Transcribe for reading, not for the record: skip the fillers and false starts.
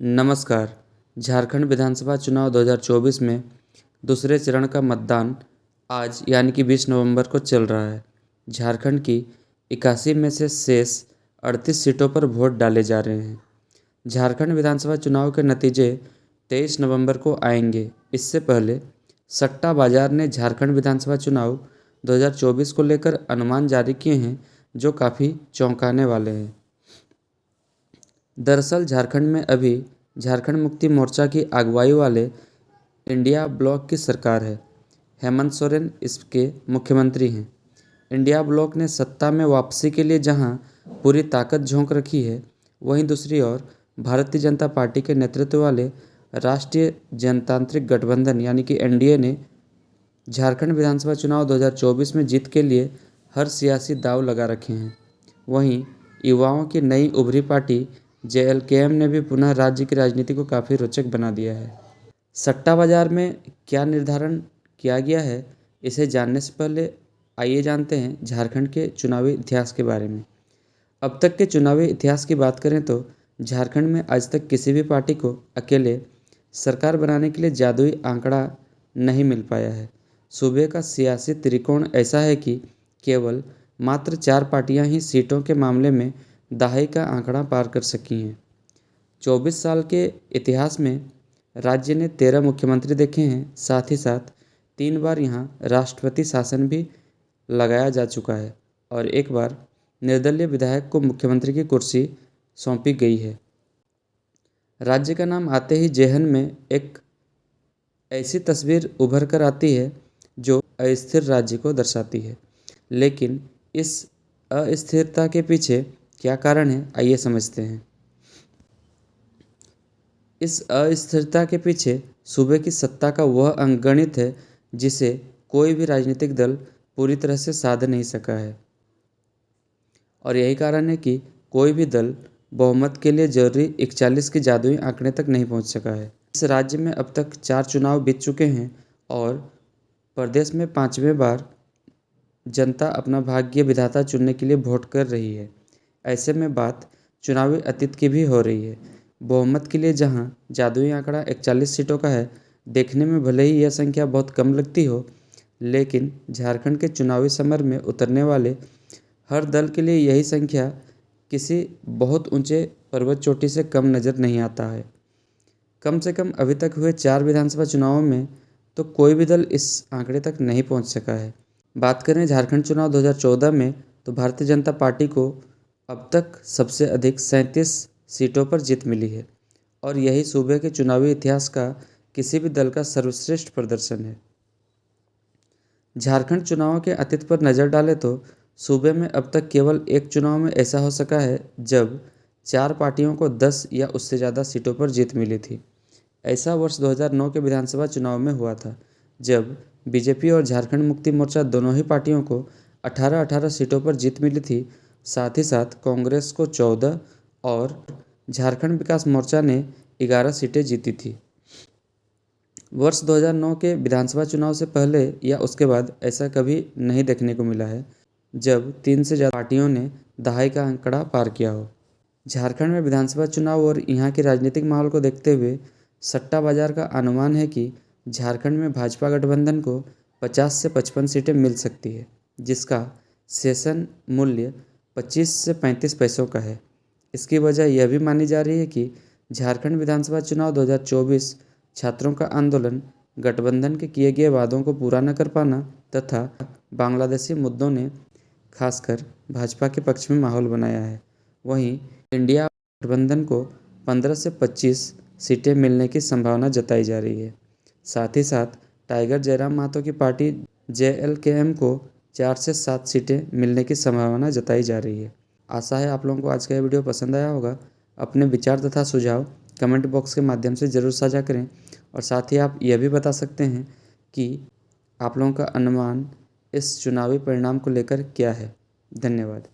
नमस्कार। झारखंड विधानसभा चुनाव 2024 में दूसरे चरण का मतदान आज यानी कि 20 नवंबर को चल रहा है। झारखंड की 81 में से शेष 38 सीटों पर वोट डाले जा रहे हैं। झारखंड विधानसभा चुनाव के नतीजे 23 नवंबर को आएंगे। इससे पहले सट्टा बाजार ने झारखंड विधानसभा चुनाव 2024 को लेकर अनुमान जारी किए हैं, जो काफ़ी चौंकाने वाले हैं। दरअसल झारखंड में अभी झारखंड मुक्ति मोर्चा की अगुवाई वाले इंडिया ब्लॉक की सरकार है। हेमंत सोरेन इसके मुख्यमंत्री हैं। इंडिया ब्लॉक ने सत्ता में वापसी के लिए जहां पूरी ताकत झोंक रखी है, वहीं दूसरी ओर भारतीय जनता पार्टी के नेतृत्व वाले राष्ट्रीय जनतांत्रिक गठबंधन यानी कि एनडीए ने झारखंड विधानसभा चुनाव 2024 में जीत के लिए हर सियासी दांव लगा रखे हैं। वहीं युवाओं की नई उभरी पार्टी जेएलकेएम ने भी पुनः राज्य की राजनीति को काफ़ी रोचक बना दिया है। सट्टा बाजार में क्या निर्धारण किया गया है, इसे जानने से पहले आइए जानते हैं झारखंड के चुनावी इतिहास के बारे में। अब तक के चुनावी इतिहास की बात करें तो झारखंड में आज तक किसी भी पार्टी को अकेले सरकार बनाने के लिए जादुई आंकड़ा नहीं मिल पाया है। सूबे का सियासी त्रिकोण ऐसा है कि केवल मात्र 4 पार्टियां ही सीटों के मामले में दहाई का आंकड़ा पार कर सकी हैं। 24 साल के इतिहास में राज्य ने 13 मुख्यमंत्री देखे हैं। साथ ही साथ 3 बार यहाँ राष्ट्रपति शासन भी लगाया जा चुका है और एक बार निर्दलीय विधायक को मुख्यमंत्री की कुर्सी सौंपी गई है। राज्य का नाम आते ही जेहन में एक ऐसी तस्वीर उभर कर आती है जो अस्थिर राज्य को दर्शाती है। लेकिन इस अस्थिरता के पीछे क्या कारण है, आइए समझते हैं। इस अस्थिरता के पीछे सूबे की सत्ता का वह अंकगणित है जिसे कोई भी राजनीतिक दल पूरी तरह से साध नहीं सका है, और यही कारण है कि कोई भी दल बहुमत के लिए जरूरी 41 के जादुई आंकड़े तक नहीं पहुंच सका है। इस राज्य में अब तक 4 चुनाव बीत चुके हैं और प्रदेश में 5वें बार जनता अपना भाग्य विधाता चुनने के लिए वोट कर रही है। ऐसे में बात चुनावी अतीत की भी हो रही है। बहुमत के लिए जहां जादुई आंकड़ा 41 सीटों का है, देखने में भले ही यह संख्या बहुत कम लगती हो, लेकिन झारखंड के चुनावी समर में उतरने वाले हर दल के लिए यही संख्या किसी बहुत ऊंचे पर्वत चोटी से कम नज़र नहीं आता है। कम से कम अभी तक हुए 4 विधानसभा चुनावों में तो कोई भी दल इस आंकड़े तक नहीं पहुंच सका है। बात करें झारखंड चुनाव 2014 में, तो भारतीय जनता पार्टी को अब तक सबसे अधिक 37 सीटों पर जीत मिली है और यही सूबे के चुनावी इतिहास का किसी भी दल का सर्वश्रेष्ठ प्रदर्शन है। झारखंड चुनावों के अतीत पर नज़र डालें तो सूबे में अब तक केवल एक चुनाव में ऐसा हो सका है जब 4 पार्टियों को 10 या उससे ज़्यादा सीटों पर जीत मिली थी। ऐसा वर्ष 2009 के विधानसभा चुनाव में हुआ था, जब बीजेपी और झारखंड मुक्ति मोर्चा दोनों ही पार्टियों को 18-18 सीटों पर जीत मिली थी। साथ ही साथ कांग्रेस को 14 और झारखंड विकास मोर्चा ने 11 सीटें जीती थी। वर्ष 2009 के विधानसभा चुनाव से पहले या उसके बाद ऐसा कभी नहीं देखने को मिला है जब 3 से ज़्यादा पार्टियों ने दहाई का आंकड़ा पार किया हो। झारखंड में विधानसभा चुनाव और यहाँ के राजनीतिक माहौल को देखते हुए सट्टा बाजार का अनुमान है कि झारखंड में भाजपा गठबंधन को 50 से 55 सीटें मिल सकती है, जिसका सेशन मूल्य 25 से 35 पैसों का है। इसकी वजह यह भी मानी जा रही है कि झारखंड विधानसभा चुनाव 2024 छात्रों का आंदोलन, गठबंधन के किए गए वादों को पूरा न कर पाना तथा बांग्लादेशी मुद्दों ने खासकर भाजपा के पक्ष में माहौल बनाया है। वहीं इंडिया गठबंधन को 15 से 25 सीटें मिलने की संभावना जताई जा रही है। साथ ही साथ टाइगर जयराम महतो की पार्टी जेएलकेएम को 4 से 7 सीटें मिलने की संभावना जताई जा रही है। आशा है आप लोगों को आज का यह वीडियो पसंद आया होगा। अपने विचार तथा सुझाव कमेंट बॉक्स के माध्यम से ज़रूर साझा करें और साथ ही आप यह भी बता सकते हैं कि आप लोगों का अनुमान इस चुनावी परिणाम को लेकर क्या है। धन्यवाद।